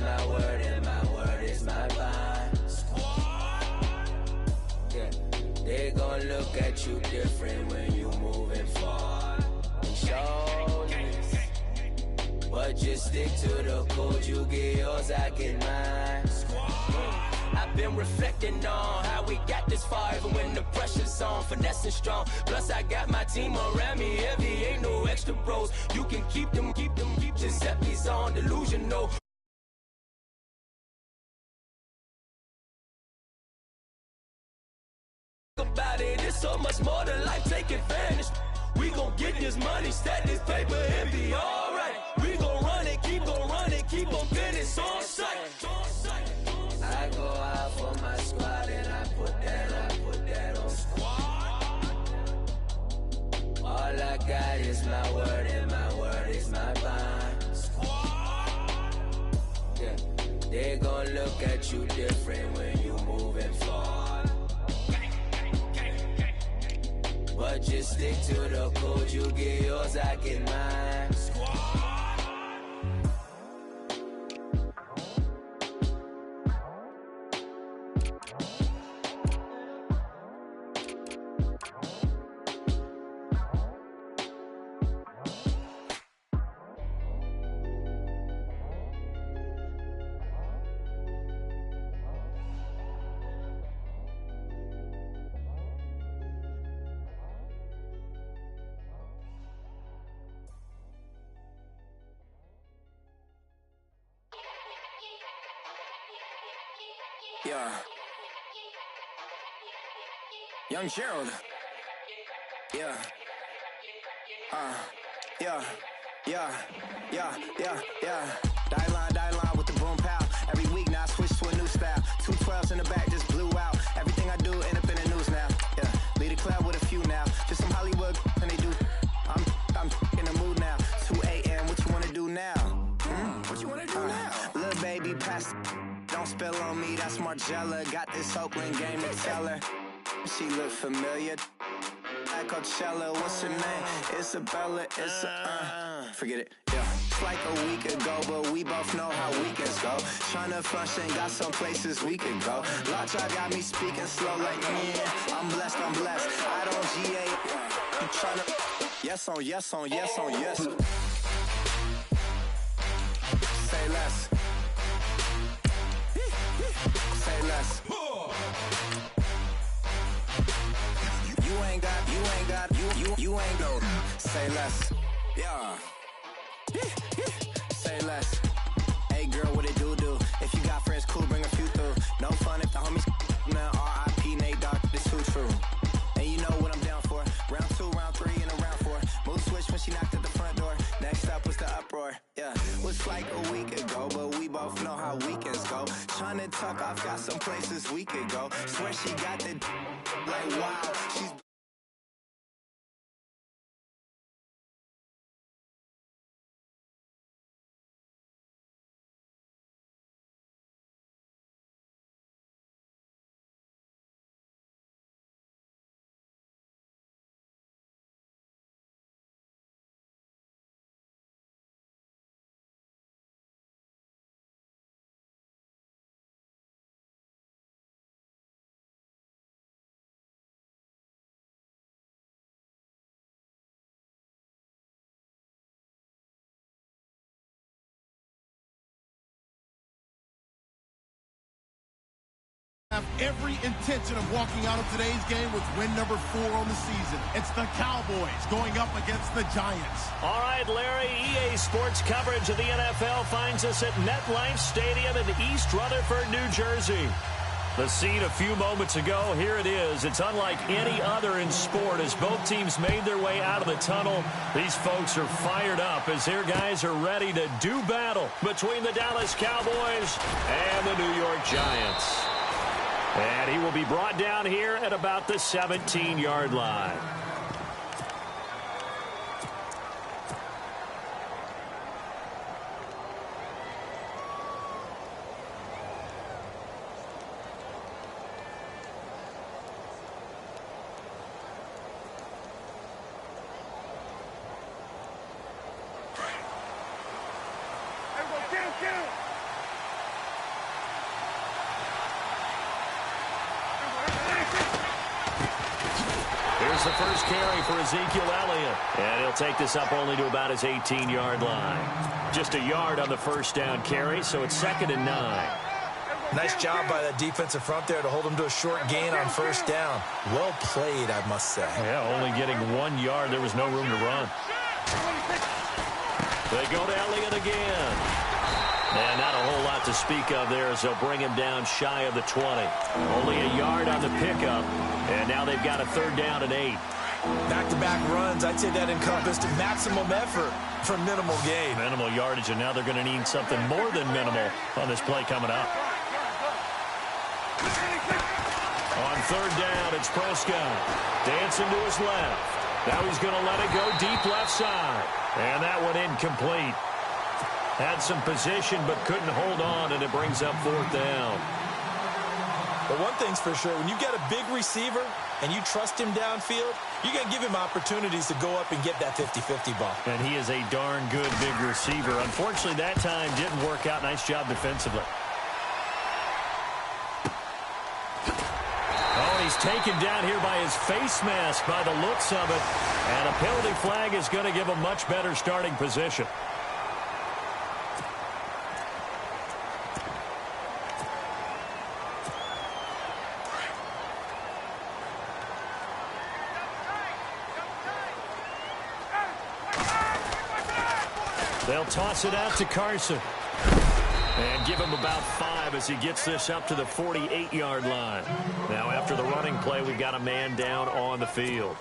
my word and my word is my bond. Yeah, they gon' look at you different when you moving forward. Shoulders, but just stick to the code. You get yours, I get mine. I've been reflecting on how we got this far, even when the pressure's on, finessing strong. Plus I got my team around me heavy, ain't no extra bros. You can keep them. Giuseppe's on delusional. About it, it's so much more than life, take advantage. We gon' get this money, stack this paper, and be alright. We gon' run it, keep on finish on sight. I go out for my squad and I put that on squad. All I got is my word and my word is my bond. Squad. Yeah, they gon' look at you different when you moving forward. But just stick to the code, you get yours, I get mine. Squad. Yeah. Young Gerald. Yeah. Yeah. Die line with the boom pow. Every week now I switch to a new style. 212s in the back just blew out. Everything I do end up in the news now. Yeah. Lead a club with a few now. Just some Hollywood and they do. I'm in the mood now. 2 a.m. What you wanna do now? What you wanna do now? Little baby pass. Don't spill on me, that's Margella. Got this Oakland game to tell her. She look familiar. Like Coachella, what's her name? Isabella, forget it, yeah. It's like a week ago, but we both know how weekends go. Tryna function, got some places we could go. Lot y'all got me speaking slow like, yeah, I'm blessed. I don't GA, I'm tryna, yes on yes. Say less. Say less. You ain't go. Say less. Yeah. Say less. Hey girl, what it do? If you got friends, cool, bring a few through. No fun if the homies now R.I.P. Nate Dogg, this too true. And you know what I'm down for. Round 2, round 3, and a round 4. Mood switch when she knocked at the front door. Next up was the uproar. Yeah, was like a week ago, but we both know how weekends go. Tryna tuck off, got some places we could go. Swear she got the like wow. She's have every intention of walking out of today's game with win number 4 on the season. It's the Cowboys going up against the Giants. All right, Larry, EA Sports coverage of the NFL finds us at MetLife Stadium in East Rutherford, New Jersey. The scene a few moments ago, here it is. It's unlike any other in sport as both teams made their way out of the tunnel. These folks are fired up as their guys are ready to do battle between the Dallas Cowboys and the New York Giants. And he will be brought down here at about the 17-yard line. Here's the first carry for Ezekiel Elliott. And he'll take this up only to about his 18-yard line. Just a yard on the first down carry, so it's 2nd and 9. Nice job by that defensive front there to hold him to a short gain on first down. Well played, I must say. Yeah, only getting 1 yard. There was no room to run. They go to Elliott again. And not a whole lot to speak of there as they'll bring him down shy of the 20. Only a yard on the pickup. And now they've got a 3rd down and 8. Back-to-back runs, I'd say that encompassed maximum effort for minimal gain. Minimal yardage, and now they're going to need something more than minimal on this play coming up. On 3rd down, it's Prescott. Dancing to his left. Now he's going to let it go deep left side. And that one incomplete. Had some position but couldn't hold on, and it brings up 4th down. But one thing's for sure, when you get a big receiver and you trust him downfield, you're going to give him opportunities to go up and get that 50-50 ball. And he is a darn good big receiver. Unfortunately, that time didn't work out. Nice job defensively. Oh, he's taken down here by his face mask by the looks of it. And a penalty flag is going to give him much better starting position. They'll toss it out to Carson. And give him about 5 as he gets this up to the 48-yard line. Now, after the running play, we've got a man down on the field.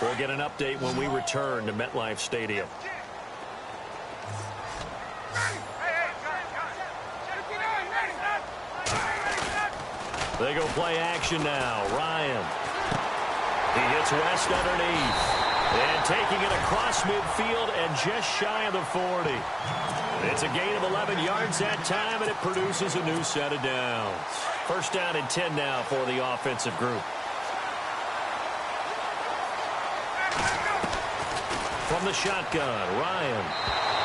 We'll get an update when we return to MetLife Stadium. They go play action now. Ryan. He hits West underneath. And taking it across midfield and just shy of the 40. It's a gain of 11 yards that time, and it produces a new set of downs. 1st down and 10 now for the offensive group. From the shotgun, Ryan.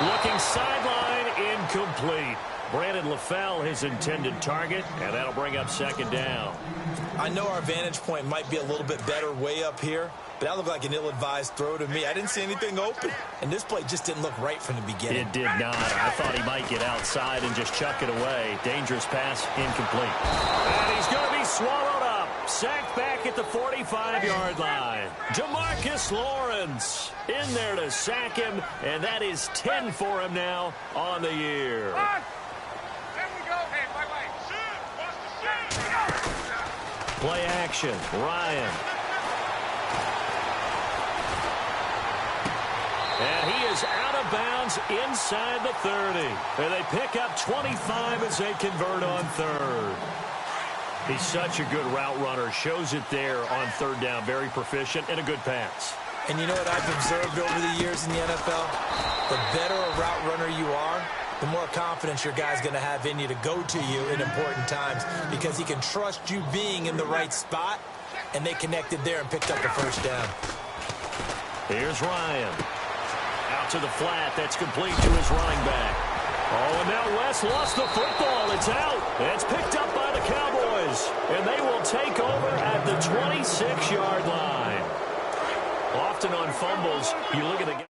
Looking sideline, incomplete. Brandon LaFell, his intended target, and that'll bring up 2nd down. I know our vantage point might be a little bit better way up here, but that looked like an ill-advised throw to me. I didn't see anything open, and this play just didn't look right from the beginning. It did not. I thought he might get outside and just chuck it away. Dangerous pass, incomplete. And he's going to be swallowed up. Sacked back at the 45-yard line. DeMarcus Lawrence in there to sack him, and that is 10 for him now on the year. Play action, Ryan. And he is out of bounds inside the 30. And they pick up 25 as they convert on 3rd. He's such a good route runner. Shows it there on 3rd down. Very proficient and a good pass. And you know what I've observed over the years in the NFL? The better a route runner you are, the more confidence your guy's going to have in you to go to you in important times because he can trust you being in the right spot, and they connected there and picked up the 1st down. Here's Ryan. Out to the flat. That's complete to his running back. Oh, and now West lost the football. It's out. It's picked up by the Cowboys, and they will take over at the 26-yard line. Often on fumbles, you look at the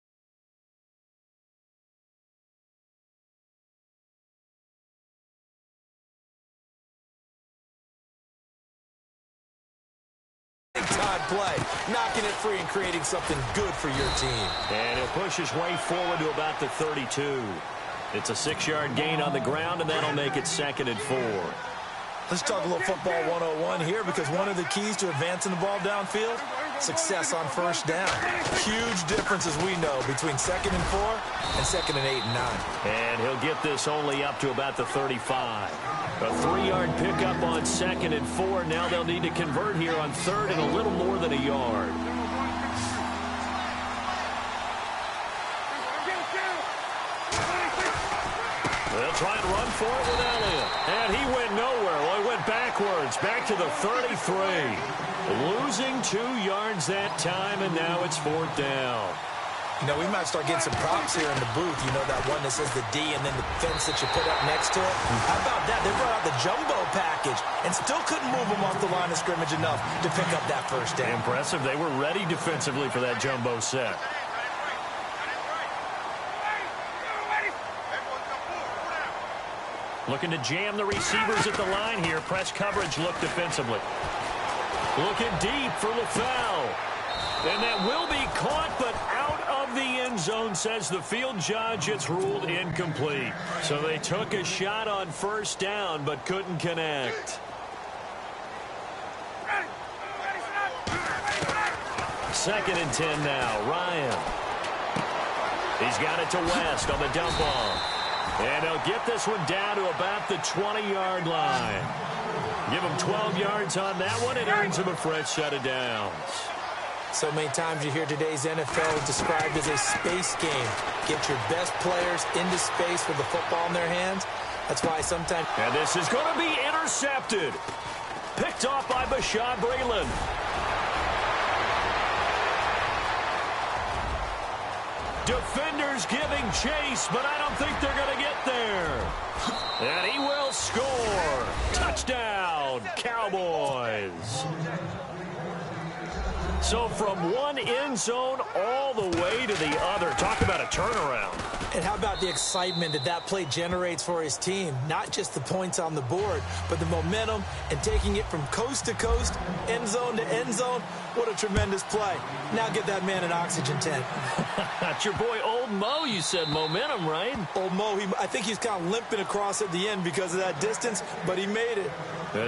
play, knocking it free and creating something good for your team. And he'll push his way forward to about the 32. It's a 6-yard gain on the ground, and that'll make it 2nd and 4. Let's talk a little football 101 here, because one of the keys to advancing the ball downfield, success on 1st down. Huge difference, as we know, between 2nd and 4 and 2nd and 8 and 9. And he'll get this only up to about the 35. A 3-yard pickup on 2nd and 4. Now they'll need to convert here on 3rd and a little more than a yard. They'll try and run for it with Elliott. And he went nowhere. Well, he went backwards, back to the 33. Losing 2 yards that time, and now it's 4th down. You know, we might start getting some props here in the booth. You know, that one that says the D and then the fence that you put up next to it. How about that? They brought out the jumbo package and still couldn't move them off the line of scrimmage enough to pick up that first down. Impressive. They were ready defensively for that jumbo set. Looking to jam the receivers at the line here. Press coverage look defensively. Looking deep for LaFell. And that will be caught, but out of the end zone, says the field judge. It's ruled incomplete. So they took a shot on first down, but couldn't connect. Second and 10 now. Ryan. He's got it to West on the dump off. And he'll get this one down to about the 20-yard line. Give him 12 yards on that one. It earns him a fresh set of downs. So many times you hear today's NFL described as a space game. Get your best players into space with the football in their hands. That's why sometimes... And this is going to be intercepted. Picked off by Bashaud Breeland. Defenders giving chase, but I don't think they're going to get there. And he will score. Touchdown, Cowboys. So from one end zone all the way to the other. Talk about a turnaround. And how about the excitement that that play generates for his team? Not just the points on the board, but the momentum and taking it from coast to coast, end zone to end zone. What a tremendous play. Now get that man an oxygen tent. That's your boy Old Mo, you said. Momentum, right? Old Mo, I think he's kind of limping across at the end because of that distance, but he made it.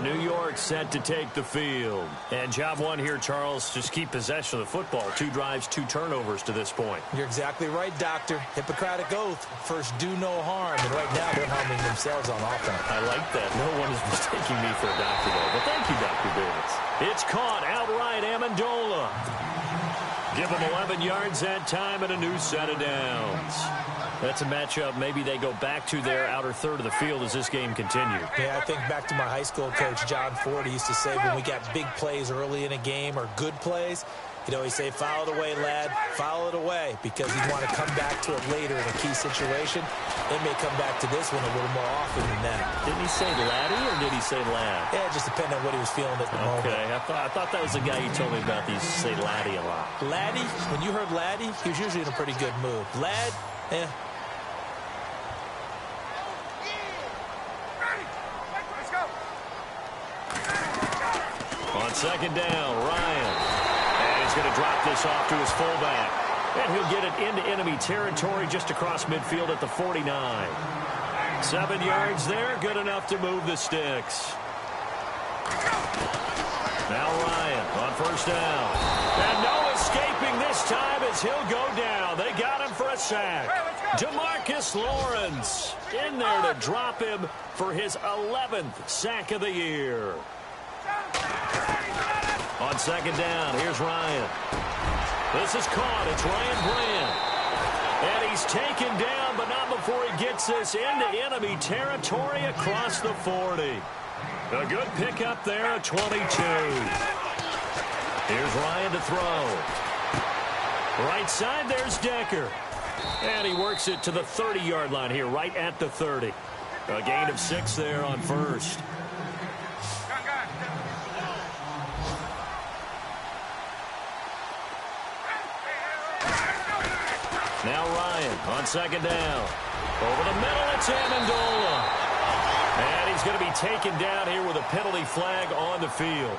New York set to take the field. And job one here, Charles, just keep possession of the football. 2 drives, 2 turnovers to this point. You're exactly right, Doctor. Hippocratic oath. First, do no harm. And right now, they're harming themselves on offense. I like that. No one is mistaking me for a doctor, though. But thank you, Dr. Davis. It's caught outright, Amendola. Give him 11 yards that time and a new set of downs. That's a matchup maybe they go back to their outer third of the field as this game continues. Yeah, I think back to my high school coach, John Ford. He used to say when we got big plays early in a game or good plays, he'd always say, foul it away, lad, foul it away, because he'd want to come back to it later in a key situation. They may come back to this one a little more often than that. Didn't he say laddie or did he say lad? Yeah, it just depended on what he was feeling at the moment. Okay, I thought that was the guy you told me about. He used to say laddie a lot. Laddie, when you heard laddie, he was usually in a pretty good mood. Lad, eh. On second down, Ryan. And he's going to drop this off to his fullback. And he'll get it into enemy territory just across midfield at the 49. 7 yards there, good enough to move the sticks. Now Ryan on first down. And no escaping this time as he'll go down. They got him for a sack. Demarcus Lawrence in there to drop him for his 11th sack of the year. On second down, here's Ryan. This is caught. It's Ryan Brand. And he's taken down, but not before he gets this into enemy territory across the 40. A good pickup there at 22. Here's Ryan to throw. Right side, there's Decker. And he works it to the 30-yard line here, right at the 30. A gain of 6 there on first. Now Ryan on second down. Over the middle, it's Amendola. And he's going to be taken down here with a penalty flag on the field.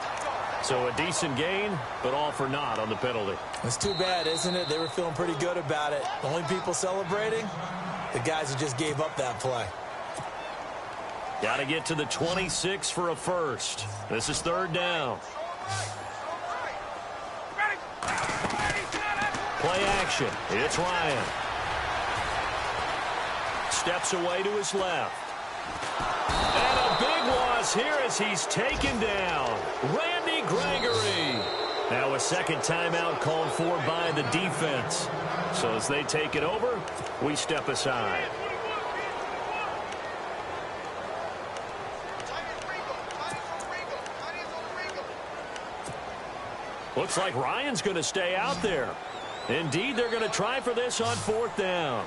So a decent gain, but all for naught on the penalty. It's too bad, isn't it? They were feeling pretty good about it. The only people celebrating, the guys who just gave up that play. Got to get to the 26 for a first. This is third down. Play action. It's Ryan. Steps away to his left. And a big loss here as he's taken down. Randy Gregory. Now a second timeout called for by the defense. So as they take it over, we step aside. Looks like Ryan's going to stay out there. Indeed, they're going to try for this on 4th down.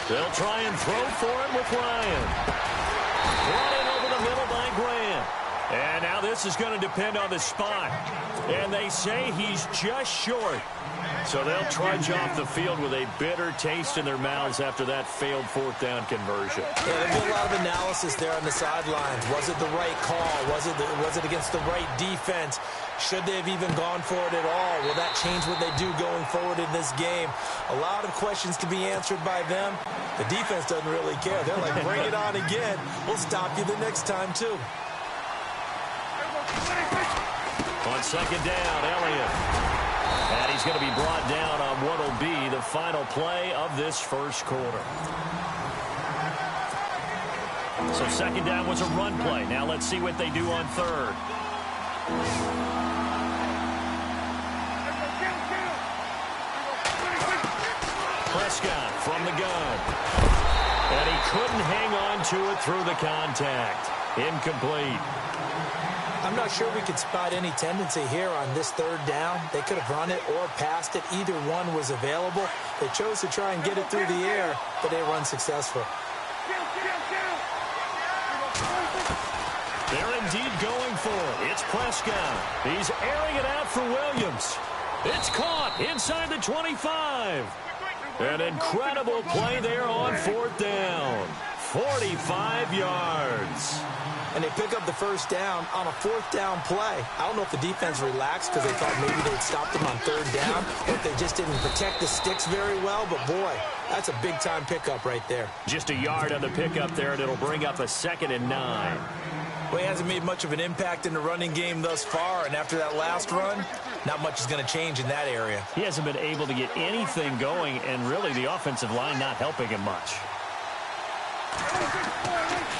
They'll try and throw for it with Ryan. Brought in over the middle by Grant. And now this is going to depend on the spot. And they say he's just short. So they'll trudge off the field with a bitter taste in their mouths after that failed 4th down conversion. Yeah, there'll be a lot of analysis there on the sidelines. Was it the right call? Was it against the right defense? Should they have even gone for it at all? Will that change what they do going forward in this game? A lot of questions to be answered by them. The defense doesn't really care. They're like, bring it on again. We'll stop you the next time, too. On 2nd down, Elliott. And he's going to be brought down on what will be the final play of this first quarter. So 2nd down was a run play. Now let's see what they do on 3rd. Prescott from the gun. And he couldn't hang on to it through the contact. Incomplete. I'm not sure we could spot any tendency here on this 3rd down. They could have run it or passed it. Either one was available. They chose to try and get it through the air, but they were unsuccessful. They're indeed going for it. It's Prescott. He's airing it out for Williams. It's caught inside the 25. An incredible play there on 4th down. 45 yards. And they pick up the 1st down on a 4th down play. I don't know if the defense relaxed because they thought maybe they'd stop them on 3rd down, or if they just didn't protect the sticks very well. But, boy, that's a big-time pickup right there. Just a yard on the pickup there, and it'll bring up a 2nd and 9. Well, he hasn't made much of an impact in the running game thus far, and after that last run, not much is going to change in that area. He hasn't been able to get anything going, and really the offensive line not helping him much.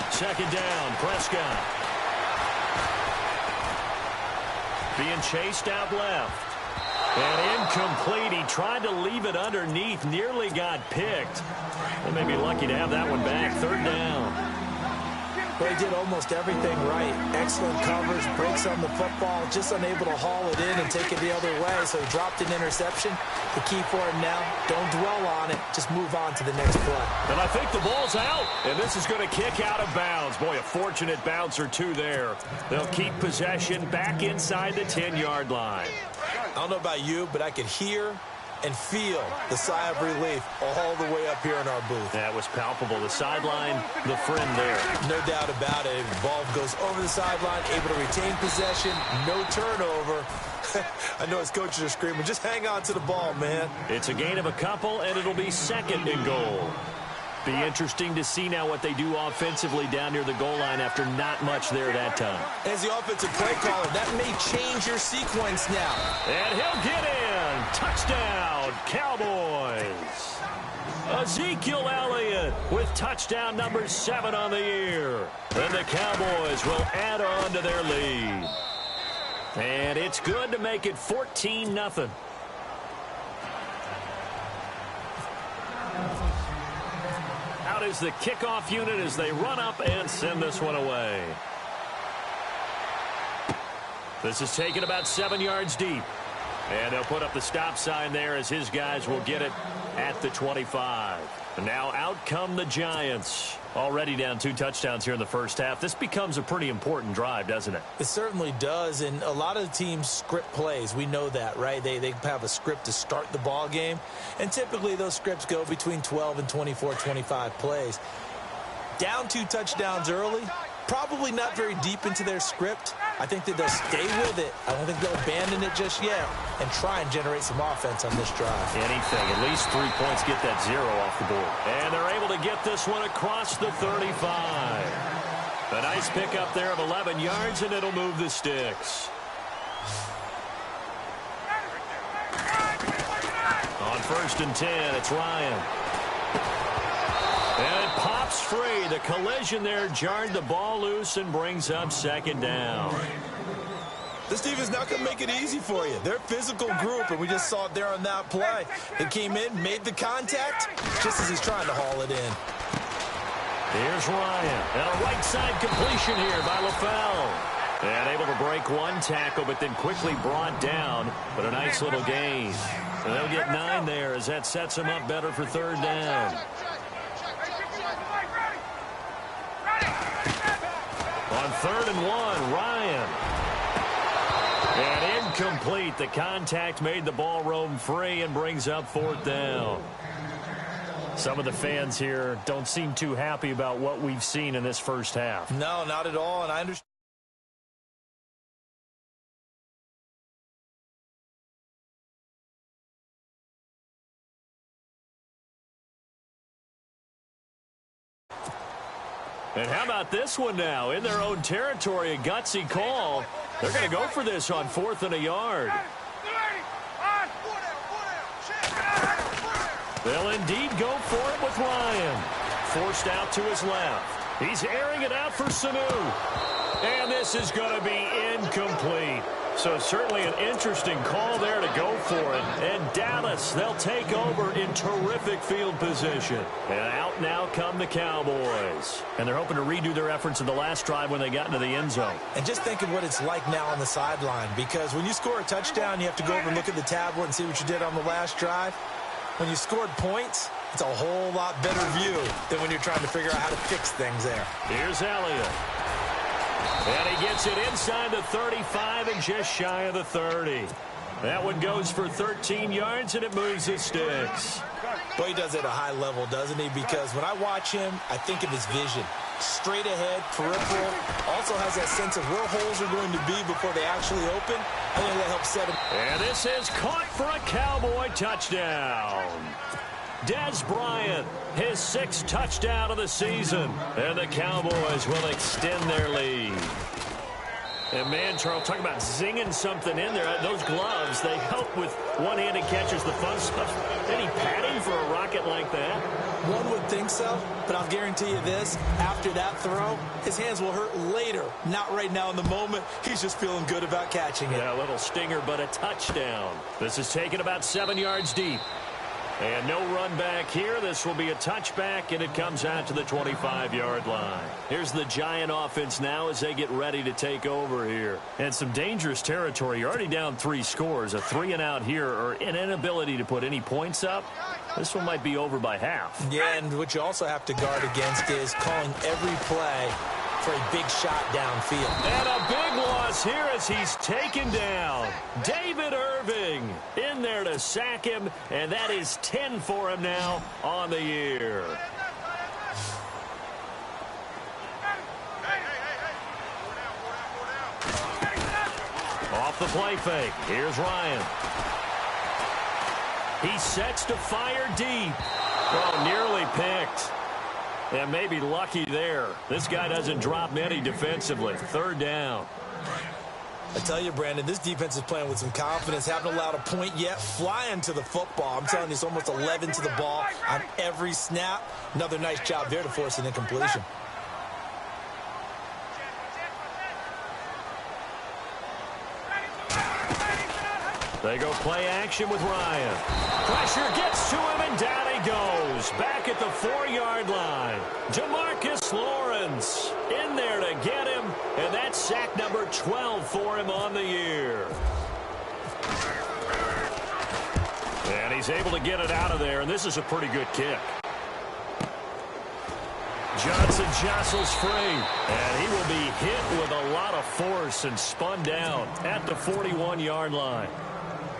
2nd down, Prescott. Being chased out left. And incomplete. He tried to leave it underneath. Nearly got picked. They may be lucky to have that one back. 3rd down. Well, he did almost everything right. Excellent coverage, breaks on the football, just unable to haul it in and take it the other way, so he dropped an interception. The key for him now, don't dwell on it, just move on to the next play. And I think the ball's out, and this is going to kick out of bounds. Boy, a fortunate bounce or two there. They'll keep possession back inside the 10-yard line. I don't know about you, but I could hear and feel the sigh of relief all the way up here in our booth. That was palpable. The sideline, the friend there. No doubt about it. The ball goes over the sideline, able to retain possession, no turnover. I know his coaches are screaming, just hang on to the ball, man. It's a gain of a couple, and it'll be 2nd and goal. Be interesting to see now what they do offensively down near the goal line after not much there that time. As the offensive play caller, that may change your sequence now. And he'll get in. Touchdown, Cowboys. Ezekiel Elliott with touchdown number 7 on the year. And the Cowboys will add on to their lead. And it's good to make it 14-0. Out is the kickoff unit as they run up and send this one away. This is taken about 7 yards deep. And they'll put up the stop sign there as his guys will get it at the 25. And now out come the Giants. Already down 2 touchdowns here in the first half. This becomes a pretty important drive, doesn't it? It certainly does, and a lot of the teams script plays. We know that, right? They have a script to start the ball game, and typically those scripts go between 12 and 24, 25 plays. Down 2 touchdowns early, probably not very deep into their script. I think that they'll stay with it. I don't think they'll abandon it just yet and try and generate some offense on this drive. Anything. At least 3 points, get that 0 off the board. And they're able to get this one across the 35. A nice pickup there of 11 yards, and it'll move the sticks. On 1st and 10, it's Ryan. And it pops free. The collision there jarred the ball loose and brings up 2nd down. This defense not going to make it easy for you. They're a physical group, and we just saw it there on that play. They came in, made the contact, just as he's trying to haul it in. Here's Ryan. And a right side completion here by LaFell. And able to break one tackle, but then quickly brought down. But a nice little gain. And they'll get 9 there as that sets them up better for 3rd down. On 3rd and 1, Ryan. And incomplete. The contact made the ball roam free and brings up 4th down. Some of the fans here don't seem too happy about what we've seen in this first half. No, not at all, and I understand. And how about this one now? In their own territory, a gutsy call. They're going to go for this on 4th and a yard. They'll indeed go for it with Ryan. Forced out to his left. He's airing it out for Sanu. And this is going to be incomplete. So certainly an interesting call there to go for it. And Dallas, they'll take over in terrific field position. And out now come the Cowboys. And they're hoping to redo their efforts in the last drive when they got into the end zone. And just think of what it's like now on the sideline. Because when you score a touchdown, you have to go over and look at the tablet and see what you did on the last drive. When you scored points, it's a whole lot better view than when you're trying to figure out how to fix things there. Here's Elliott. And he gets it inside the 35 and just shy of the 30. That one goes for 13 yards, and it moves the sticks. Boy, he does it at a high level, doesn't he? Because when I watch him, I think of his vision. Straight ahead, peripheral. Also has that sense of where holes are going to be before they actually open. I think that helps set him. And this is caught for a Cowboy touchdown. Dez Bryant, his 6th touchdown of the season. And the Cowboys will extend their lead. And man, Charles, talking about zinging something in there. Those gloves, they help with one-handed catches, the fun stuff. Any padding for a rocket like that? One would think so, but I'll guarantee you this. After that throw, his hands will hurt later. Not right now in the moment. He's just feeling good about catching it. Yeah, a little stinger, but a touchdown. This is taken about 7 yards deep. And no run back here. This will be a touchback, and it comes out to the 25-yard line. Here's the Giant offense now as they get ready to take over here. And some dangerous territory. You're already down 3 scores. A 3-and-out here, or an inability to put any points up. This one might be over by half. Yeah, and what you also have to guard against is calling every play for a big shot downfield. And a big loss here as he's taken down. David Irving in there to sack him, and that is 10 for him now on the year. Off the play fake. Here's Ryan. He sets to fire deep. Oh, nearly picked. And maybe lucky there. This guy doesn't drop many defensively. 3rd down. I tell you, Brandon, this defense is playing with some confidence. Haven't allowed a point yet. Flying to the football. I'm telling you, it's almost 11 to the ball on every snap. Another nice job there to force an incompletion. They go play action with Ryan. Pressure gets to him, and down he goes. Back at the 4-yard line. DeMarcus Lawrence in there to get him, and that's sack number 12 for him on the year. And he's able to get it out of there, and this is a pretty good kick. Johnson jostles free, and he will be hit with a lot of force and spun down at the 41-yard line.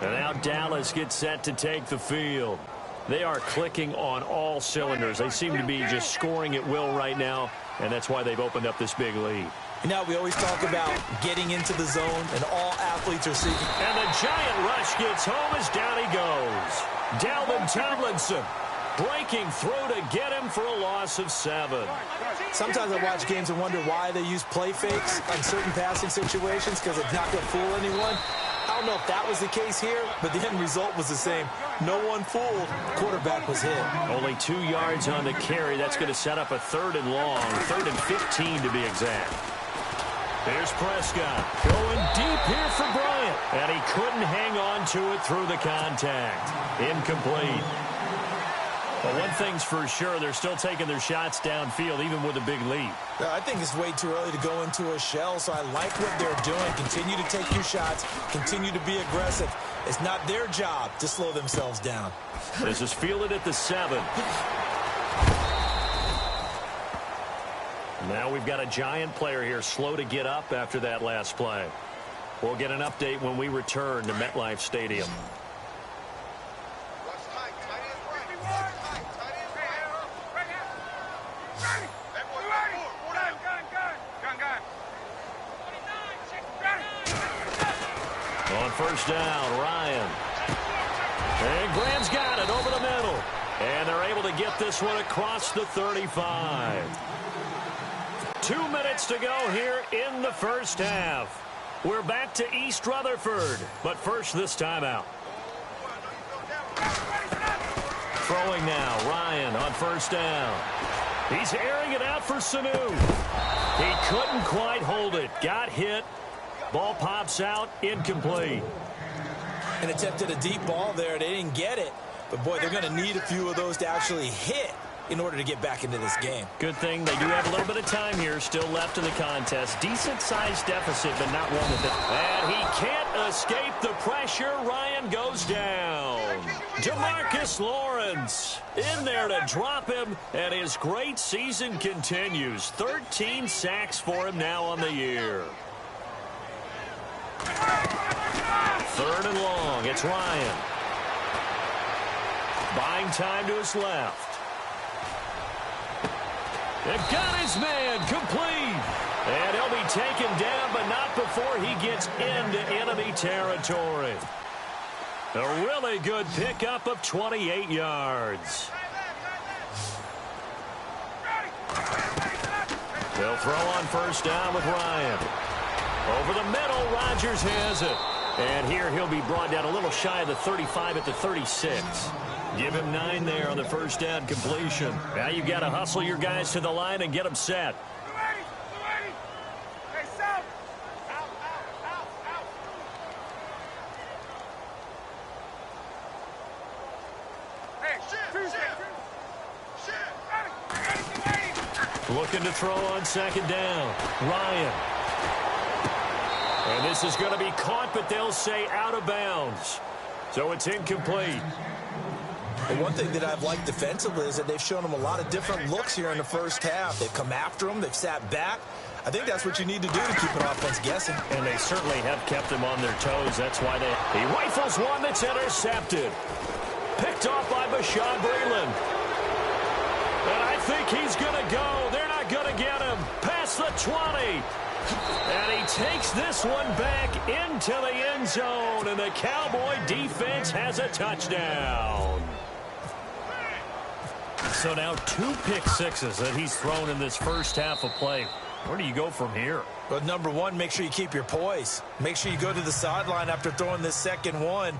And now Dallas gets set to take the field. They are clicking on all cylinders. They seem to be just scoring at will right now, and that's why they've opened up this big lead. You know, we always talk about getting into the zone, and all athletes are seeking. And the giant rush gets home as down he goes. Dalvin Tomlinson breaking through to get him for a loss of 7. Sometimes I watch games and wonder why they use play fakes on certain passing situations because it's not going to fool anyone. I don't know if that was the case here, but the end result was the same. No one fooled. Quarterback was hit. Only 2 yards on the carry. That's going to set up a 3rd and long, 3rd and 15 to be exact. Here's Prescott going deep here for Bryant, and he couldn't hang on to it through the contact. Incomplete. Well, one thing's for sure, they're still taking their shots downfield, even with a big lead. I think it's way too early to go into a shell, so I like what they're doing. Continue to take your shots. Continue to be aggressive. It's not their job to slow themselves down. This is fielded at the 7. Now we've got a giant player here slow to get up after that last play. We'll get an update when we return to MetLife Stadium. On first down, Ryan. And Graham's got it over the middle. And they're able to get this one across the 35. 2 minutes to go here in the first half. We're back to East Rutherford. But first, this timeout. Throwing now, Ryan on first down. He's airing it out for Sanu. He couldn't quite hold it. Got hit. Ball pops out, incomplete. And attempted a deep ball there. They didn't get it. But, boy, they're going to need a few of those to actually hit in order to get back into this game. Good thing they do have a little bit of time here still left in the contest. Decent-sized deficit, but not one with it. And he can't escape the pressure. Ryan goes down. DeMarcus Lawrence in there to drop him, and his great season continues. 13 sacks for him now on the year. 3rd and long. It's Ryan. Buying time to his left. They've got his man complete. And he'll be taken down, but not before he gets into enemy territory. A really good pickup of 28 yards. They'll throw on first down with Ryan. Over the middle, Rodgers has it. And here he'll be brought down a little shy of the 35 at the 36. Give him 9 there on the first down completion. Now you've got to hustle your guys to the line and get them set. Looking to throw on second down. Ryan. And this is going to be caught, but they'll say out of bounds. So it's incomplete. And one thing that I've liked defensively is that they've shown them a lot of different looks here in the first half. They've come after them. They've sat back. I think that's what you need to do to keep an offense guessing. And they certainly have kept them on their toes. That's why he rifles one that's intercepted. Picked off by Bashaud Breeland. And I think he's going to go. They're not going to get him. Past the 20. And he takes this one back into the end zone. And the Cowboy defense has a touchdown. So now 2 pick sixes that he's thrown in this first half of play. Where do you go from here? But number one, make sure you keep your poise. Make sure you go to the sideline after throwing this second one,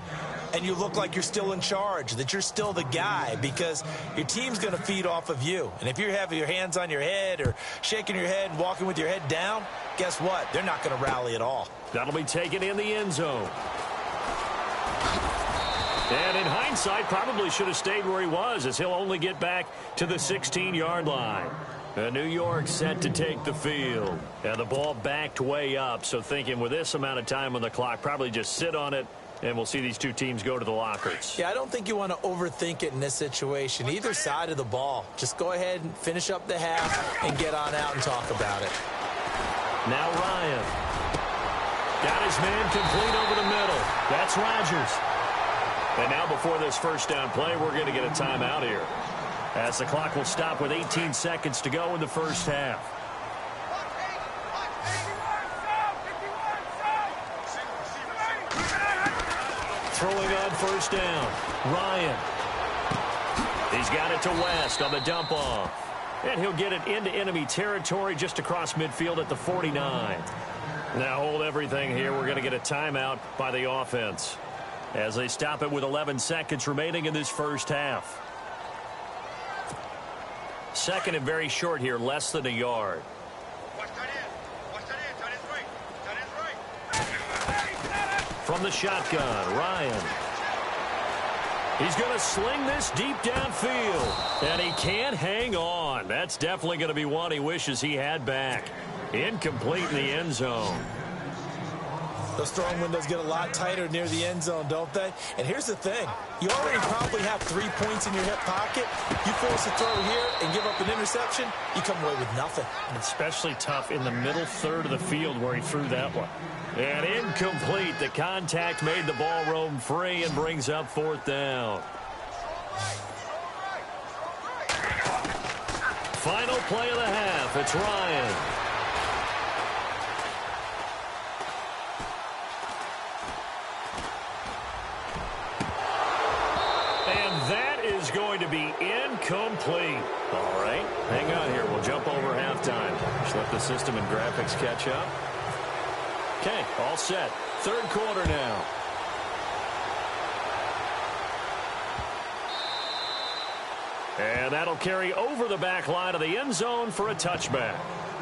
and you look like you're still in charge, that you're still the guy, because your team's going to feed off of you. And if you're having your hands on your head or shaking your head and walking with your head down, guess what? They're not going to rally at all. That'll be taken in the end zone. And in hindsight, probably should have stayed where he was, as he'll only get back to the 16-yard line. New York set to take the field. And the ball backed way up, so thinking with this amount of time on the clock, probably just sit on it, and we'll see these two teams go to the lockers. Yeah, I don't think you want to overthink it in this situation. Either side of the ball. Just go ahead and finish up the half and get on out and talk about it. Now Ryan. Got his man complete over the middle. That's Rodgers. And now before this first down play, we're going to get a timeout here, as the clock will stop with 18 seconds to go in the first half. Throwing on first down, Ryan. He's got it to West on the dump off. And he'll get it into enemy territory just across midfield at the 49. Now hold everything here. We're going to get a timeout by the offense, as they stop it with 11 seconds remaining in this first half. Second and very short here, less than a yard. From the shotgun, Ryan. He's going to sling this deep downfield, and he can't hang on. That's definitely going to be one he wishes he had back. Incomplete in the end zone. Those throwing windows get a lot tighter near the end zone, don't they? And here's the thing. You already probably have 3 points in your hip pocket. You force a throw here and give up an interception, you come away with nothing. Especially tough in the middle third of the field where he threw that one. And incomplete. The contact made the ball roam free and brings up 4th down. Final play of the half. It's Ryan. And that is going to be incomplete. All right, hang on here. We'll jump over halftime. Just let the system and graphics catch up. Okay, all set. 3rd quarter now. And that'll carry over the back line of the end zone for a touchback.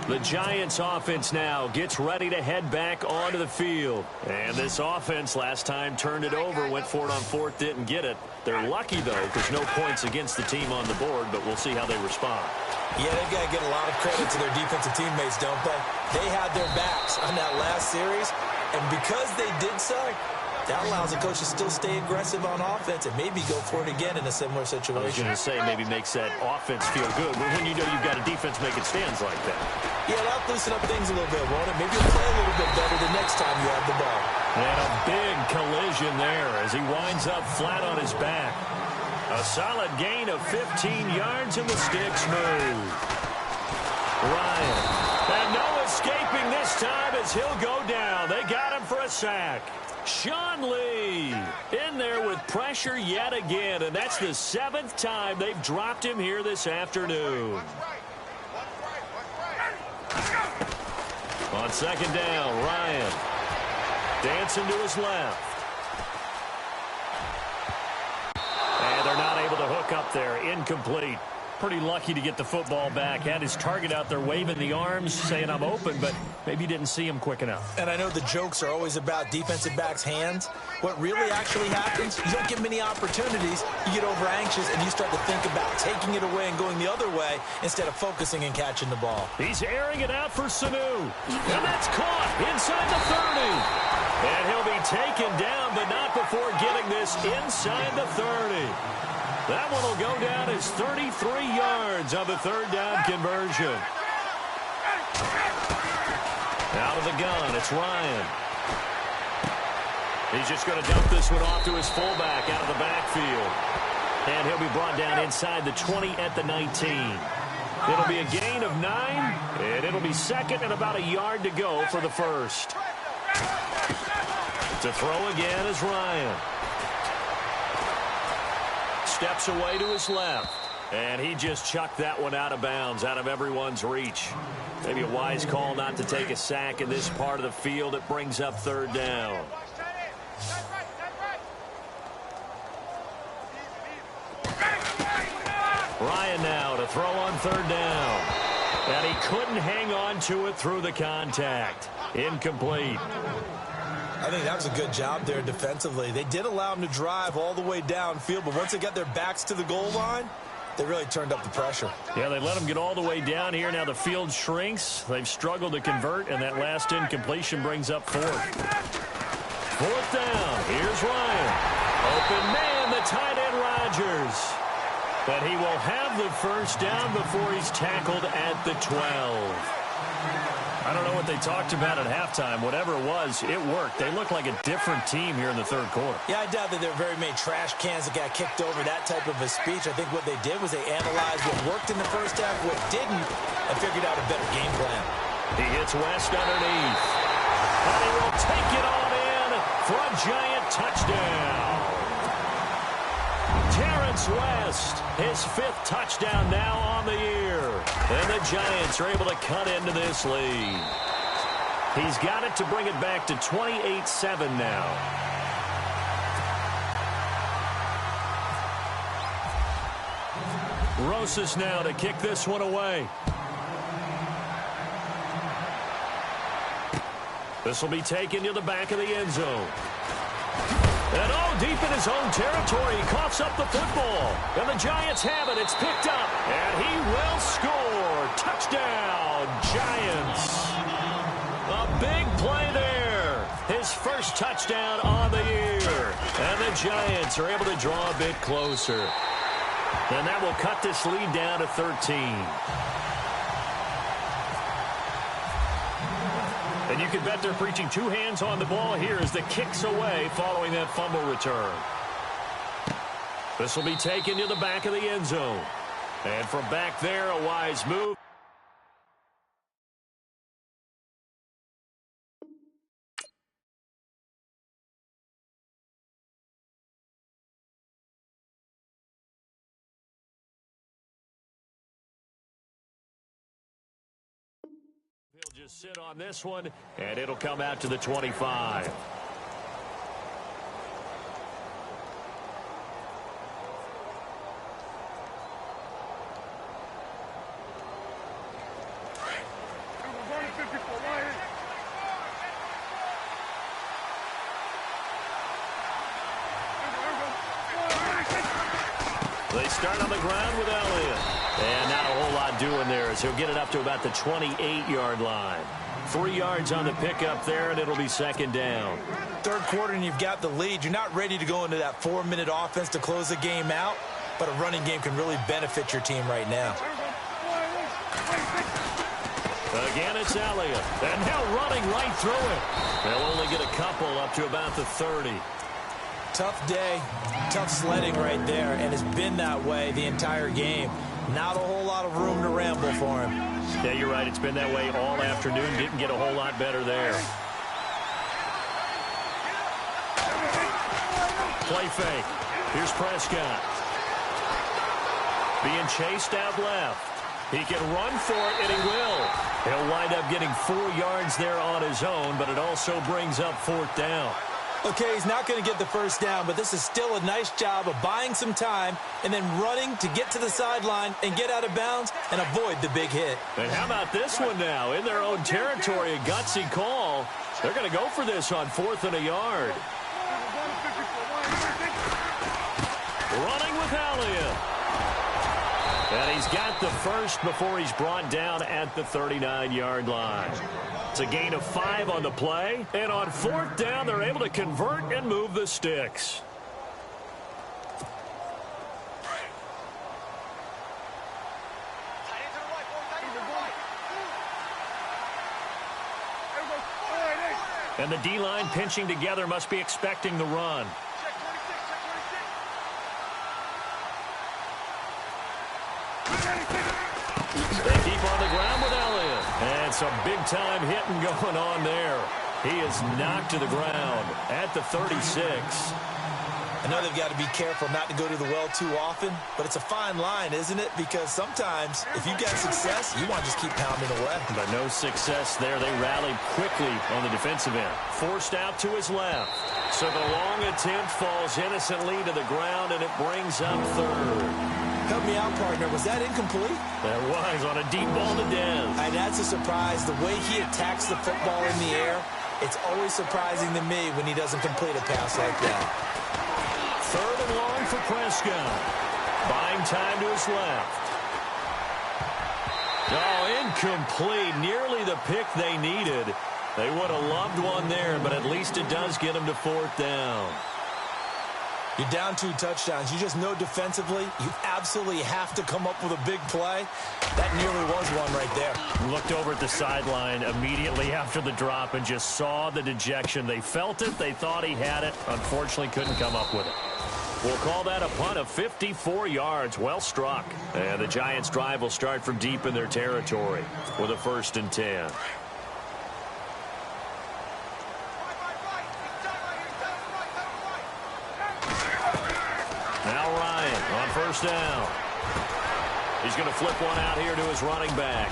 The Giants offense now gets ready to head back onto the field. And this offense last time turned it over, went for it on 4th, didn't get it. They're lucky, though, because no points against the team on the board, but we'll see how they respond. Yeah, they've got to get a lot of credit to their defensive teammates, don't they? They had their backs on that last series, and because they did so, that allows the coach to still stay aggressive on offense and maybe go for it again in a similar situation. I was going to say maybe makes that offense feel good, but when you know you've got a defense making stands like that. Yeah, that'll loosen up things a little bit, won't it? Maybe you'll play a little bit better the next time you have the ball. And a big collision there as he winds up flat on his back. A solid gain of 15 yards and the sticks move. Ryan. And no escaping this time as he'll go down. They got him for a sack. Sean Lee in there with pressure yet again, and that's the 7th time they've dropped him here this afternoon. On 2nd down, Ryan dancing to his left. And they're not able to hook up there. Incomplete. Pretty lucky to get the football back. Had his target out there waving the arms, saying I'm open, but maybe didn't see him quick enough. And I know the jokes are always about defensive backs' hands. What really actually happens, you don't get many opportunities. You get over anxious and you start to think about taking it away and going the other way instead of focusing and catching the ball. He's airing it out for Sanu. And that's caught inside the 30. And he'll be taken down, but not before getting this inside the 30. That one will go down as 33 yards on the 3rd down conversion. Out of the gun, it's Ryan. He's just going to dump this one off to his fullback out of the backfield. And he'll be brought down inside the 20 at the 19. It'll be a gain of 9, and it'll be 2nd and about a yard to go for the 1st. To throw again is Ryan. Steps away to his left. And he just chucked that one out of bounds, out of everyone's reach. Maybe a wise call not to take a sack in this part of the field. It brings up 3rd down. Ryan now to throw on 3rd down. And he couldn't hang on to it through the contact. Incomplete. I think that was a good job there defensively. They did allow him to drive all the way downfield, but once they got their backs to the goal line, they really turned up the pressure. Yeah, they let him get all the way down here. Now the field shrinks. They've struggled to convert, and that last incompletion brings up 4th. 4th down. Here's Ryan. Open man, the tight end Rodgers. But he will have the 1st down before he's tackled at the 12. I don't know what they talked about at halftime. Whatever it was, it worked. They look like a different team here in the 3rd quarter. Yeah, I doubt that there are very many trash cans that got kicked over, that type of a speech. I think what they did was they analyzed what worked in the 1st half, what didn't, and figured out a better game plan. He hits West underneath. And he will take it on in for a Giant touchdown. Terrence West, his 5th touchdown now on the year. And the Giants are able to cut into this lead. He's got it to bring it back to 28-7 now. Rosas now to kick this one away. This will be taken to the back of the end zone. And deep in his own territory, he coughs up the football. And the Giants have it. It's picked up. And he will score. Touchdown, Giants. A big play there. His first touchdown on the year. And the Giants are able to draw a bit closer. And that will cut this lead down to 13. And you can bet they're preaching two hands on the ball here as the kick's away following that fumble return. This will be taken to the back of the end zone. And from back there, a wise move. He'll just sit on this one, and it'll come out to the 25. They start on the ground with Elliott. And not a whole lot doing there as he'll get it up to about the 28-yard line. 3 yards on the pickup there, and it'll be second down. Third quarter, and you've got the lead. You're not ready to go into that 4-minute offense to close the game out, but a running game can really benefit your team right now. Again, it's Elliott. And now running right through it. They'll only get a couple up to about the 30. Tough day, tough sledding right there, and it's been that way the entire game. Not a whole lot of room to ramble for him. Yeah, you're right. It's been that way all afternoon. Didn't get a whole lot better there. Play fake. Here's Prescott. Being chased out left. He can run for it, and he will. He'll wind up getting 4 yards there on his own, but it also brings up fourth down. Okay, he's not going to get the first down, but this is still a nice job of buying some time and then running to get to the sideline and get out of bounds and avoid the big hit. And how about this one now? In their own territory, a gutsy call. They're going to go for this on 4th and a yard. Running with Elliott. And he's got the first before he's brought down at the 39-yard line. It's a gain of 5 on the play. And on 4th down, they're able to convert and move the sticks. And the D-line pinching together must be expecting the run. They keep on the ground with Elliott. And some big-time hitting going on there. He is knocked to the ground at the 36. I know they've got to be careful not to go to the well too often, but it's a fine line, isn't it? Because sometimes, if you got success, you want to just keep pounding away. But no success there. They rallied quickly on the defensive end. Forced out to his left. So the long attempt falls innocently to the ground, and it brings up third. Help me out, partner. Was that incomplete? That was on a deep ball to Dez. And that's a surprise. The way he attacks the football in the air, it's always surprising to me when he doesn't complete a pass like that. 3rd and long for Prescott. Buying time to his left. Oh, incomplete. Nearly the pick they needed. They would have loved one there, but at least it does get them to 4th down. You're down 2 touchdowns. You just know defensively you absolutely have to come up with a big play. That nearly was one right there. Looked over at the sideline immediately after the drop and just saw the dejection. They felt it. They thought he had it. Unfortunately, couldn't come up with it. We'll call that a punt of 54 yards. Well struck. And the Giants' drive will start from deep in their territory with a 1st and 10. Now Ryan on 1st down. He's going to flip one out here to his running back.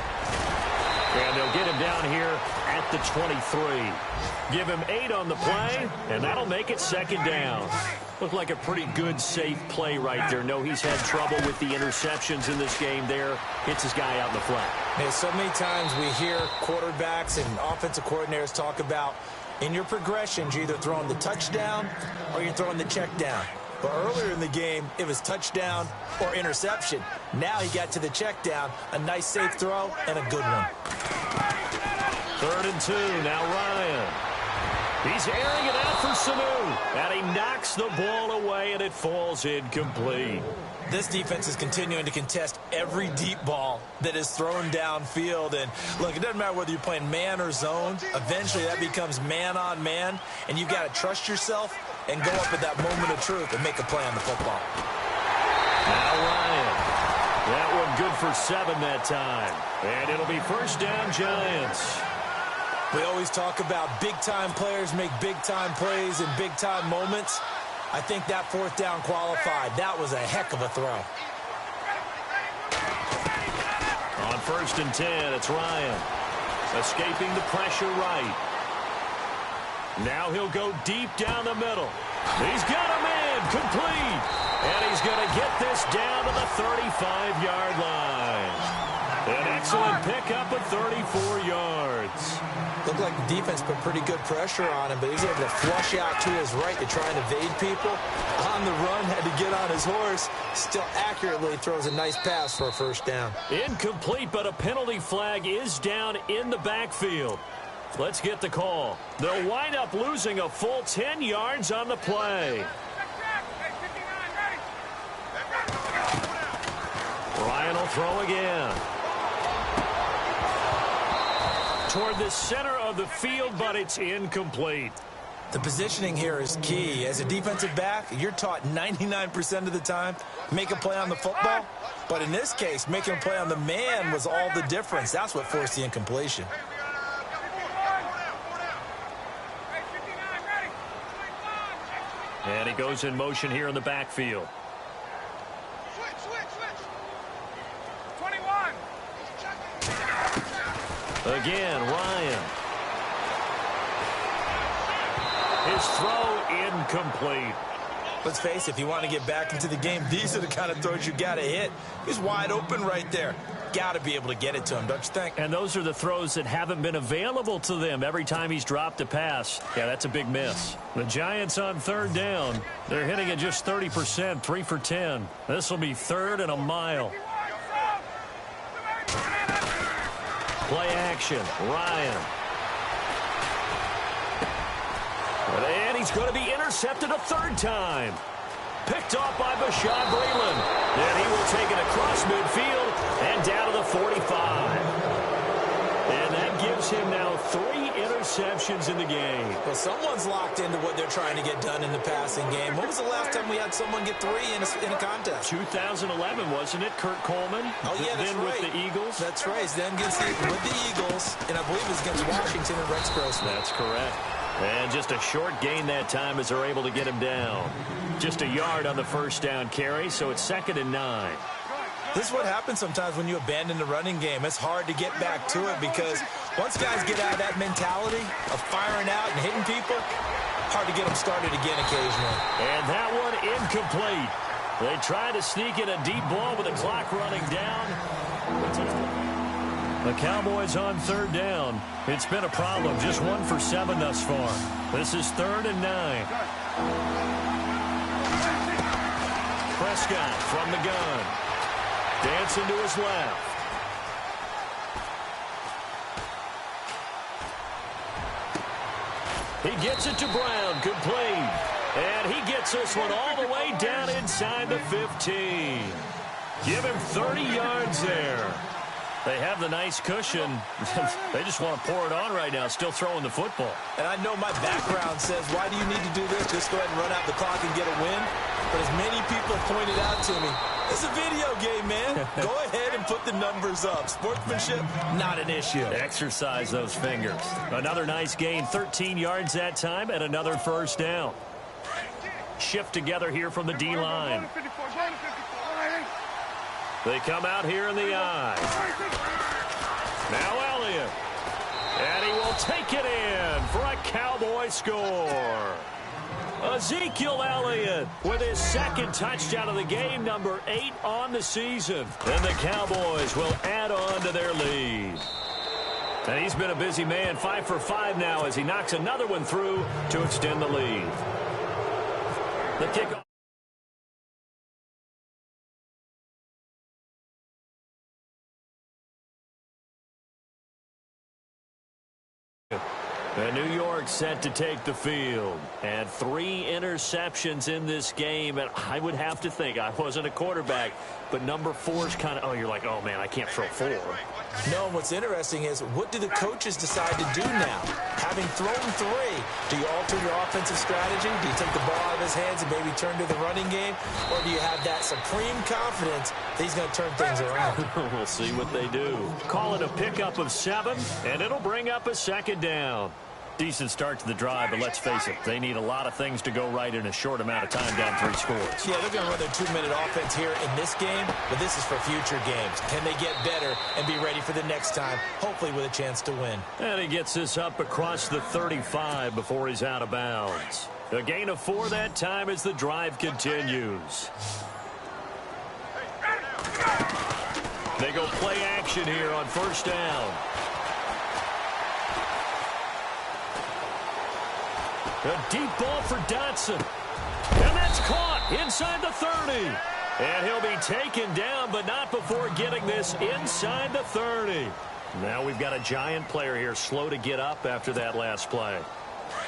And they'll get him down here at the 23. Give him 8 on the play, and that'll make it 2nd down. Looked like a pretty good, safe play right there. No, he's had trouble with the interceptions in this game there. Hits his guy out in the flat. Hey, so many times we hear quarterbacks and offensive coordinators talk about In your progressions, you're either throwing the touchdown or you're throwing the check down. But earlier in the game, it was touchdown or interception. Now he got to the check down, a nice safe throw, and a good one. 3rd and 2, now Ryan. He's airing it out for Sanu, and he knocks the ball away, and it falls incomplete. This defense is continuing to contest every deep ball that is thrown downfield. And, look, it doesn't matter whether you're playing man or zone. Eventually, that becomes man-on-man, and you've got to trust yourself and go up at that moment of truth and make a play on the football. Now Ryan. That one good for 7 that time. And it'll be 1st down, Giants. We always talk about big-time players make big-time plays in big-time moments. I think that 4th down qualified. That was a heck of a throw. On 1st and 10, it's Ryan. Escaping the pressure right. Now he'll go deep down the middle. He's got a man complete. And he's going to get this down to the 35-yard line. An excellent pickup of 34 yards. Looked like the defense put pretty good pressure on him, but he's able to flush out to his right to try and evade people. On the run, had to get on his horse. Still accurately throws a nice pass for a 1st down. Incomplete, but a penalty flag is down in the backfield. Let's get the call. They'll wind up losing a full 10 yards on the play. Ryan will throw again. Toward the center of the field, but it's incomplete. The positioning here is key. As a defensive back, you're taught 99% of the time, make a play on the football. But in this case, making a play on the man was all the difference. That's what forced the incompletion. And he goes in motion here in the backfield. Switch. 21. Again, Ryan. His throw incomplete. Let's face it, if you want to get back into the game, these are the kind of throws you got to hit. He's wide open right there. Got to be able to get it to him, don't you think? And those are the throws that haven't been available to them every time he's dropped a pass. Yeah, that's a big miss. The Giants on 3rd down. They're hitting at just 30%, 3 for 10. This will be 3rd and a mile. Play action, Ryan. And he's going to be intercepted a 3rd time. Picked off by Bashaud Breeland. And he will take it across midfield and down to the 45. And that gives him now 3 interceptions in the game. Well, someone's locked into what they're trying to get done in the passing game. When was the last time we had someone get 3 in a contest? 2011, wasn't it? Kurt Coleman. Oh, yeah, that's then right. With the Eagles. That's right. Then with the Eagles, and I believe it was against Washington and Rex Grossman. That's correct. And just a short gain that time as they're able to get him down. Just a yard on the 1st down carry, so it's 2nd and 9. This is what happens sometimes when you abandon the running game. It's hard to get back to it because once guys get out of that mentality of firing out and hitting people, hard to get them started again occasionally. And that one incomplete. They try to sneak in a deep ball with the clock running down. The Cowboys on 3rd down. It's been a problem. Just 1 for 7 thus far. This is 3rd and 9. Prescott from the gun. Dancing to his left. He gets it to Brown. Complete. And he gets this one all the way down inside the 15. Give him 30 yards there. They have the nice cushion. They just want to pour it on right now, still throwing the football. And I know my background says, why do you need to do this? Just go ahead and run out the clock and get a win. But as many people have pointed out to me, it's a video game, man. Go ahead and put the numbers up. Sportsmanship, not an issue. Exercise those fingers. Another nice gain, 13 yards that time, and another 1st down. Shift together here from the D-line. They come out here in the I. Now Elliott. And he will take it in for a Cowboy score. Ezekiel Elliott with his 2nd touchdown of the game, number 8 on the season. And the Cowboys will add on to their lead. And he's been a busy man, 5 for 5 now as he knocks another one through to extend the lead. The kickoff. And New York set to take the field. And 3 interceptions in this game. And I would have to think, I wasn't a quarterback, but number 4 is kind of, oh, you're like, oh, man, I can't throw 4. No, and what's interesting is, what do the coaches decide to do now? Having thrown 3, do you alter your offensive strategy? Do you take the ball out of his hands and maybe turn to the running game? Or do you have that supreme confidence that he's going to turn things around? We'll see what they do. Call it a pickup of 7, and it'll bring up a second down. Decent start to the drive, but let's face it, they need a lot of things to go right in a short amount of time, down 3 scores. Yeah, they're going to run their 2-minute offense here in this game, but this is for future games. Can they get better and be ready for the next time, hopefully with a chance to win? And he gets this up across the 35 before he's out of bounds. A gain of 4 that time as the drive continues. They go play action here on first down. A deep ball for Dotson. And that's caught inside the 30. And he'll be taken down, but not before getting this inside the 30. Now we've got a giant player here, slow to get up after that last play.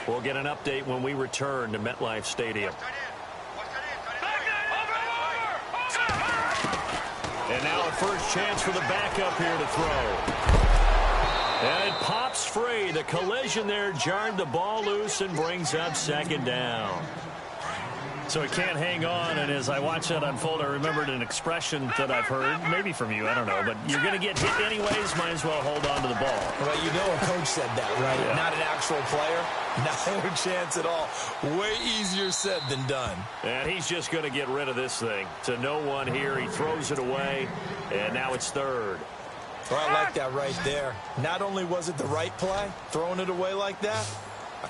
We'll get an update when we return to MetLife Stadium. And now a first chance for the backup here to throw. And it pops free. The collision there jarred the ball loose and brings up second down. So it can't hang on, and as I watch that unfold, I remembered an expression that I've heard, maybe from you, I don't know, but you're going to get hit anyways, might as well hold on to the ball. Well, you know a coach said that, right? Yeah. Not an actual player. No chance at all. Way easier said than done. And he's just going to get rid of this thing. To no one here, he throws it away, and now it's third. Well, I like that right there. Not only was it the right play, throwing it away like that,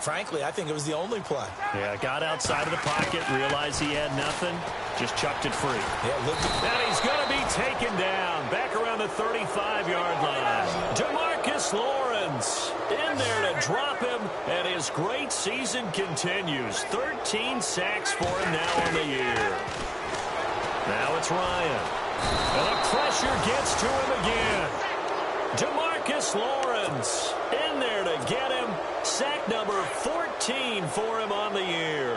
frankly, I think it was the only play. Yeah, got outside of the pocket, realized he had nothing, just chucked it free. Yeah, look. And he's going to be taken down back around the 35-yard line. DeMarcus Lawrence in there to drop him, and his great season continues. 13 sacks for him now on the year. Now it's Ryan. And the pressure gets to him again. DeMarcus Lawrence in there to get him. Sack number 14 for him on the year.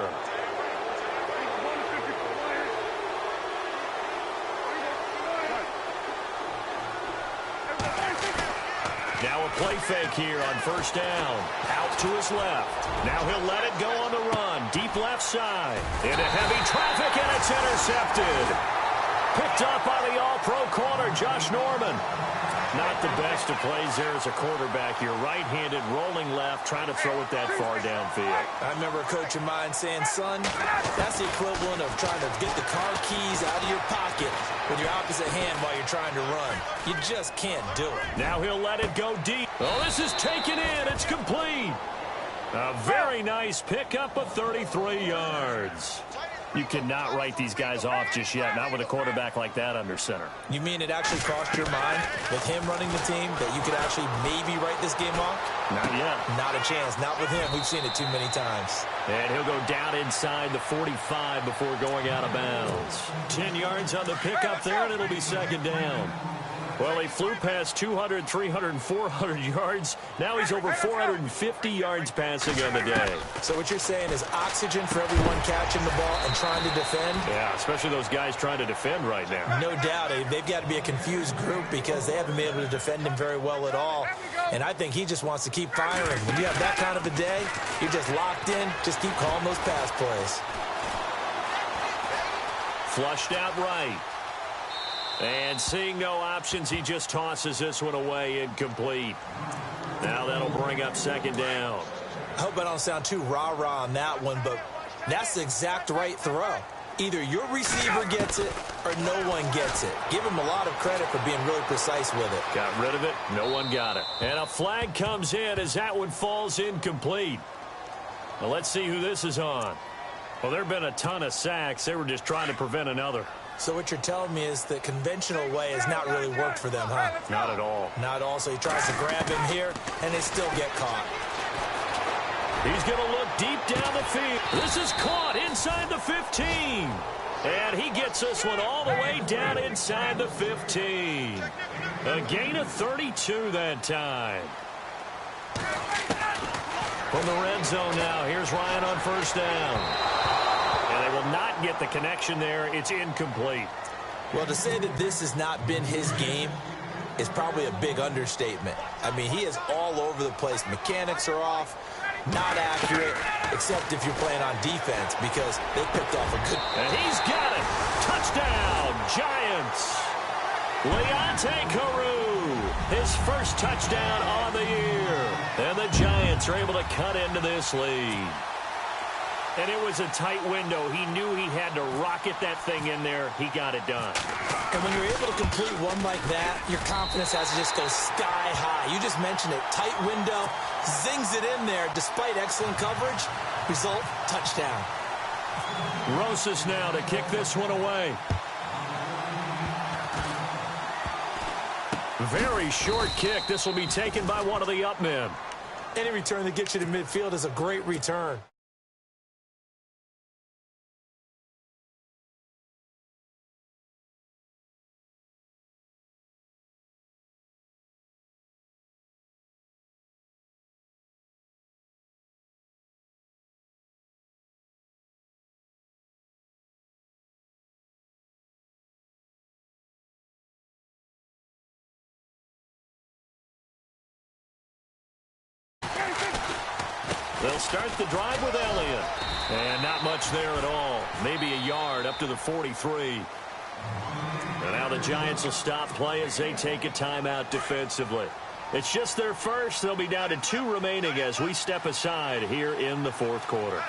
Now a play fake here on first down. Out to his left. Now he'll let it go on the run. Deep left side. Into heavy traffic, and it's intercepted. Picked up by the all-pro corner, Josh Norman. Not the best of plays there as a quarterback. You're right-handed, rolling left, trying to throw it that far downfield. I remember a coach of mine saying, son, that's the equivalent of trying to get the car keys out of your pocket with your opposite hand while you're trying to run. You just can't do it. Now he'll let it go deep. Oh, this is taken in. It's complete. A very nice pickup of 33 yards. You cannot write these guys off just yet, not with a quarterback like that under center. You mean it actually crossed your mind with him running the team that you could actually maybe write this game off? Not yet. Not a chance. Not with him. We've seen it too many times. And he'll go down inside the 45 before going out of bounds. 10 yards on the pickup there, and it'll be second down. Well, he flew past 200, 300, 400 yards. Now he's over 450 yards passing on the day. So what you're saying is oxygen for everyone catching the ball and trying to defend? Yeah, especially those guys trying to defend right now. No doubt. They've got to be a confused group because they haven't been able to defend him very well at all. And I think he just wants to keep firing. When you have that kind of a day, you're just locked in. Just keep calling those pass plays. Flushed out right. And seeing no options, he just tosses this one away, incomplete. Now that'll bring up second down. I hope I don't sound too rah-rah on that one, but that's the exact right throw. Either your receiver gets it or no one gets it. Give him a lot of credit for being really precise with it. Got rid of it. No one got it. And a flag comes in as that one falls incomplete. Well, let's see who this is on. Well, there have been a ton of sacks. They were just trying to prevent another. So what you're telling me is the conventional way has not really worked for them, huh? Not at all. Not at all. So he tries to grab him here, and they still get caught. He's going to look deep down the field. This is caught inside the 15. And he gets this one all the way down inside the 15. A gain of 32 that time. From the red zone now, here's Ryan on first down. And they will not get the connection there. It's incomplete. Well, to say that this has not been his game is probably a big understatement. I mean, he is all over the place. Mechanics are off, not accurate, except if you're playing on defense because they picked off a good... And he's got it. Touchdown, Giants. Leonte Carew, his first touchdown on the year. And the Giants are able to cut into this lead. And it was a tight window. He knew he had to rocket that thing in there. He got it done. And when you're able to complete one like that, your confidence has to just go sky high. You just mentioned it. Tight window, zings it in there despite excellent coverage. Result, touchdown. Rosas now to kick this one away. Very short kick. This will be taken by one of the up men. Any return that gets you to midfield is a great return. They'll start the drive with Elliott. And not much there at all. Maybe a yard up to the 43. And now the Giants will stop play as they take a timeout defensively. It's just their first. They'll be down to 2 remaining as we step aside here in the fourth quarter.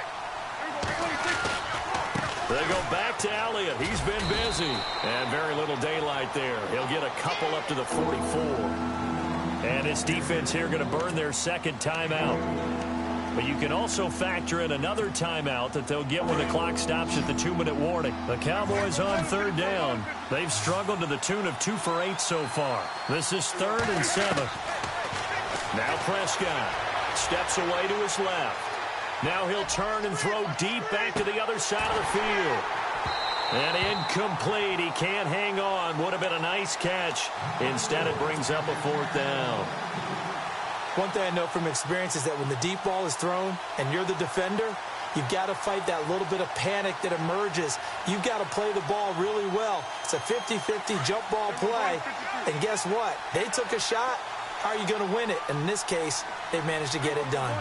They go back to Elliott. He's been busy. And very little daylight there. He'll get a couple up to the 44. And his defense here going to burn their second timeout. But you can also factor in another timeout that they'll get when the clock stops at the 2-minute warning. The Cowboys on third down. They've struggled to the tune of 2 for 8 so far. This is 3rd and 7. Now Prescott steps away to his left. Now he'll turn and throw deep back to the other side of the field. And incomplete. He can't hang on. Would have been a nice catch. Instead, it brings up a 4th down. One thing I know from experience is that when the deep ball is thrown and you're the defender, you've got to fight that little bit of panic that emerges. You've got to play the ball really well. It's a 50-50 jump ball play. And guess what? They took a shot. How are you going to win it? And in this case, they've managed to get it done.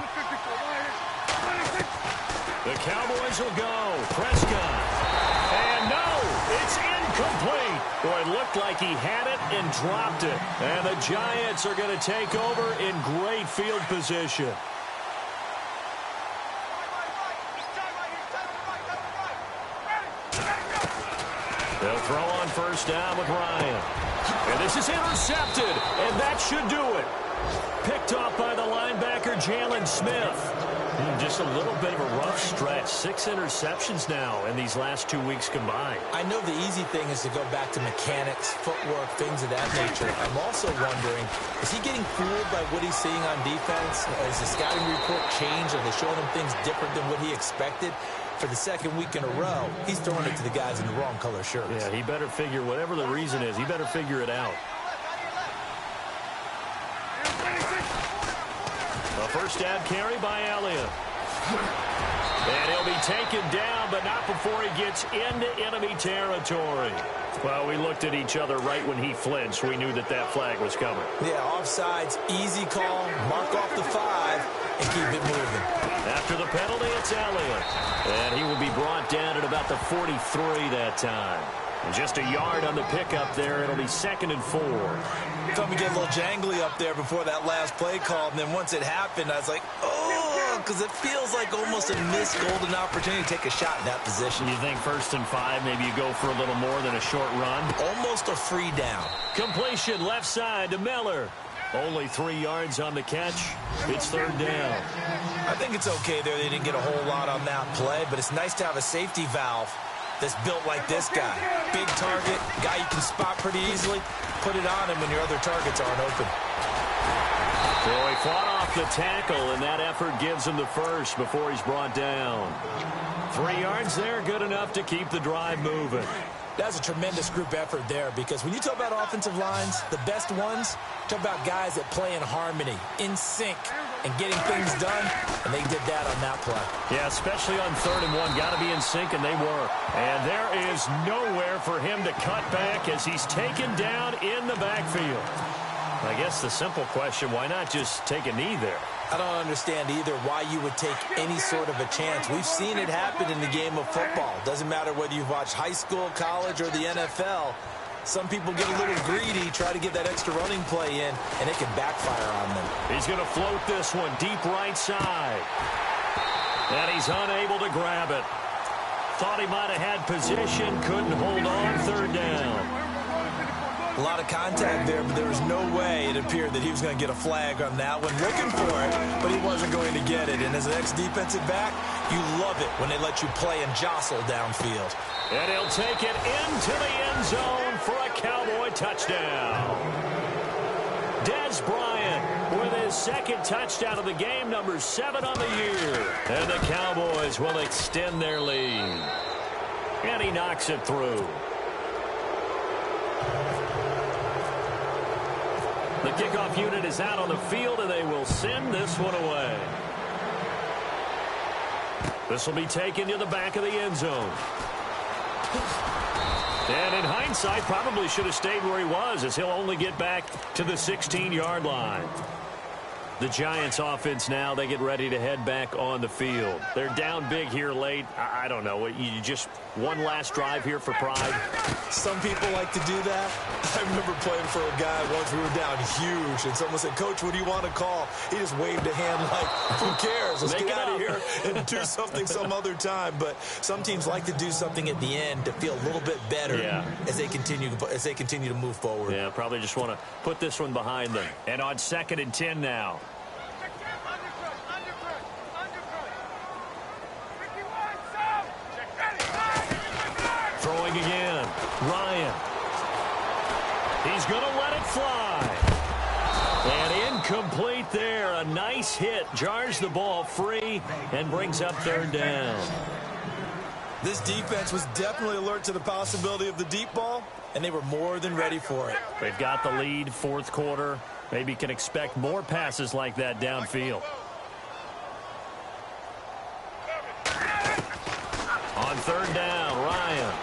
The Cowboys will go. Prescott. And no, it's incomplete. Boy, it looked like he had it and dropped it. And the Giants are going to take over in great field position. They'll throw on first down with Ryan. And this is intercepted, and that should do it. Picked off by the linebacker, Jalen Smith. Just a little bit of a rough stretch. 6 interceptions now in these last 2 weeks combined. I know the easy thing is to go back to mechanics, footwork, things of that nature. I'm also wondering, is he getting fooled by what he's seeing on defense? Has the scouting report changed? Are they showing him things different than what he expected? For the 2nd week in a row, he's throwing it to the guys in the wrong color shirts. Yeah, he better figure, whatever the reason is, he better figure it out. A first down carry by Elliott. And he'll be taken down, but not before he gets into enemy territory. Well, we looked at each other right when he flinched. We knew that that flag was coming. Yeah, offsides, easy call, mark off the 5, and keep it moving. After the penalty, it's Elliott. And he will be brought down at about the 43 that time. And just a yard on the pickup there. It'll be 2nd and 4. Felt me get a little jangly up there before that last play call, and then once it happened, I was like, oh, because it feels like almost a missed golden opportunity to take a shot in that position. You think 1st and 5, maybe you go for a little more than a short run? Almost a free down. Completion left side to Miller. Only 3 yards on the catch. It's third down. I think it's okay there. They didn't get a whole lot on that play, but it's nice to have a safety valve that's built like this guy. Big target, guy you can spot pretty easily. Put it on him when your other targets aren't open. So he fought off the tackle, and that effort gives him the first before he's brought down. 3 yards there, good enough to keep the drive moving. That's a tremendous group effort there, because when you talk about offensive lines, the best ones, talk about guys that play in harmony, in sync, and getting things done, and they did that on that play. Yeah, especially on 3rd and 1. Got to be in sync, and they were. And there is nowhere for him to cut back as he's taken down in the backfield. I guess the simple question, why not just take a knee there? I don't understand either why you would take any sort of a chance. We've seen it happen in the game of football. Doesn't matter whether you've watched high school, college, or the NFL. Some people get a little greedy, try to get that extra running play in, and it can backfire on them. He's going to float this one deep right side. And he's unable to grab it. Thought he might have had position, couldn't hold on, third down. A lot of contact there, but there was no way it appeared that he was going to get a flag on that one. Looking for it, but he wasn't going to get it. And as an ex-defensive back, you love it when they let you play and jostle downfield. And he'll take it into the end zone for a Cowboy touchdown. Dez Bryant with his 2nd touchdown of the game, number 7 on the year. And the Cowboys will extend their lead. And he knocks it through. The kickoff unit is out on the field, and they will send this one away. This will be taken to the back of the end zone. And in hindsight, probably should have stayed where he was, as he'll only get back to the 16-yard line. The Giants offense now, they get ready to head back on the field. They're down big here late. I don't know. You just one last drive here for pride. Some people like to do that. I remember playing for a guy once. We were down huge, and someone said, "Coach, what do you want to call?" He just waved a hand like, "Who cares? Let's get out of here and do something some other time." But some teams like to do something at the end to feel a little bit better as they continue to move forward. Yeah, probably just want to put this one behind them. And on 2nd and 10 now. Throwing again. Ryan. He's going to let it fly. And incomplete there. A nice hit. Jars the ball free and brings up 3rd down. This defense was definitely alert to the possibility of the deep ball, and they were more than ready for it. They've got the lead, 4th quarter. Maybe can expect more passes like that downfield. On 3rd down, Ryan.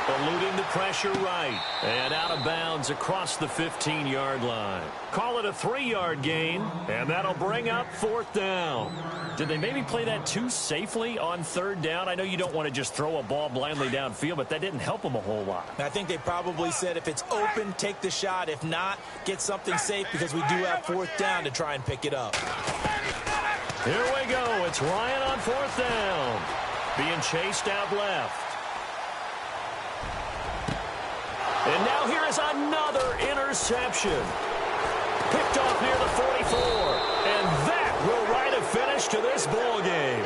Eluding the pressure right. And out of bounds across the 15-yard line. Call it a 3-yard gain, and that'll bring up 4th down. Did they maybe play that too safely on 3rd down? I know you don't want to just throw a ball blindly downfield, but that didn't help them a whole lot. I think they probably said if it's open, take the shot. If not, get something safe, because we do have 4th down to try and pick it up. Here we go. It's Ryan on 4th down. Being chased out left. And now here is another interception. Picked off near the 44. And that will write a finish to this ball game.